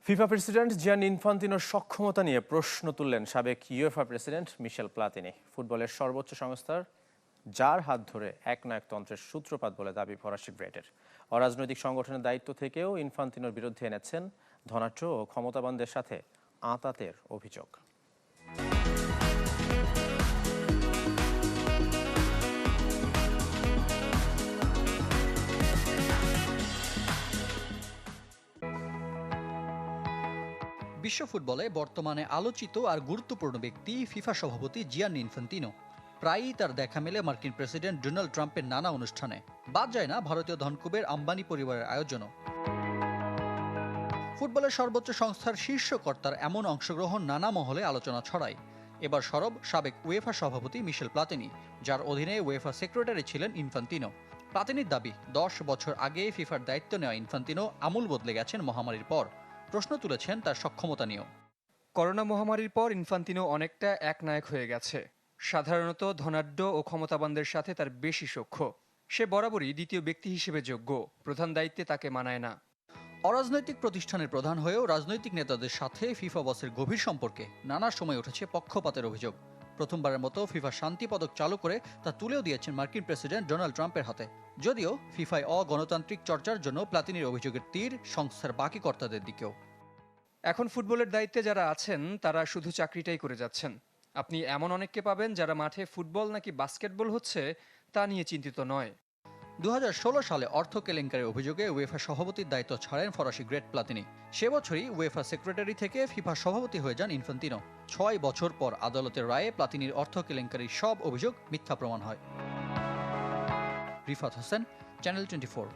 FIFA president Gianni ইনফান্তিনোর সক্ষমতা নিয়ে প্রশ্ন তুললেন সাবেক ইউএফা প্রেসিডেন্ট মিশেল প্লাতিনি। ফুটবলের সর্বোচ্চ সংস্থার যার হাত ধরে একনায়কতন্ত্রের সূত্রপাত বলে দাবি ফরাসি গ্রেটের। অরাজনৈতিক সংগঠনের দায়িত্ব থেকেও ইনফান্তিনোর বিরুদ্ধে এনেছেন ধনাঢ্য ও ক্ষমতাবানদের সাথে আঁতাতের অভিযোগ। বিশ্ব ফুটবলে বর্তমানে আলোচিত আর গুরুত্বপূর্ণ ব্যক্তি ফিফা সভাপতি জিয়ানি ইনফান্তিনো। প্রায়ই তার দেখা মেলে মার্কিন প্রেসিডেন্ট ডোনাল্ড ট্রাম্পের নানা অনুষ্ঠানে। বাদ যায় না ভারতীয় ধনকুবের আম্বানি পরিবারের আয়োজনও। ফুটবলের সর্বোচ্চ সংস্থার শীর্ষ কর্তার এমন অংশগ্রহণ নানা মহলে আলোচনা ছড়ায়। এবার সরব সাবেক উয়েফা সভাপতি মিশেল প্লাতিনি, যার অধীনে উয়েফা সেক্রেটারি ছিলেন ইনফান্তিনো। প্লাতিনির দাবি, 10 বছর আগে ফিফার দায়িত্ব নেওয়া ইনফান্তিনো আমূল বদলে গেছেন মহামারীর পর। প্রশ্ন তুলেছেন তার সক্ষমতা নিয়েও। করোনা মহামারীর পর ইনফান্তিনো অনেকটা একনায়ক হয়ে গেছে। সাধারণত ধনাঢ্য ও ক্ষমতাবানদের সাথে তার বেশি সখ্য। সে বরাবরই দ্বিতীয় ব্যক্তি হিসেবে যোগ্য, প্রধান দায়িত্বে তাকে মানায় না। অরাজনৈতিক প্রতিষ্ঠানের প্রধান হয়েও রাজনৈতিক নেতাদের সাথে ফিফা বসের গভীর সম্পর্কে নানা সময় উঠেছে পক্ষপাতের অভিযোগ। প্রথমবারের মতো ফিফা শান্তি পদক চালু করে তা তুলেও দিয়েছেন মার্কিন প্রেসিডেন্ট ডোনাল্ড ট্রাম্পের হাতে। যদিও ফিফায় অগণতান্ত্রিক চর্চার জন্য প্লাতিনির অভিযোগের তীর সংস্থার বাকি কর্তাদের দিকেও। এখন ফুটবলের দায়িত্বে যারা আছেন তারা শুধু চাকরিটাই করে যাচ্ছেন। আপনি এমন অনেককে পাবেন যারা মাঠে ফুটবল নাকি বাস্কেটবল হচ্ছে তা নিয়ে চিন্তিত নয়। 2016 সালে অর্থ কেলেঙ্কারির অভিযোগে উয়েফা সভাপতির দায়িত্ব ছাড়েন ফরাসি গ্রেট প্লাতিনি। সে বছরই উয়েফা সেক্রেটারি থেকে ফিফা সভাপতি হয়ে যান ইনফান্তিনো। 6 বছর পর আদালতের রায়ে প্লাতিনির অর্থ কেলেঙ্কারির সব অভিযোগ মিথ্যা প্রমাণ হয়। রিফাত হোসেন, চ্যানেল 24।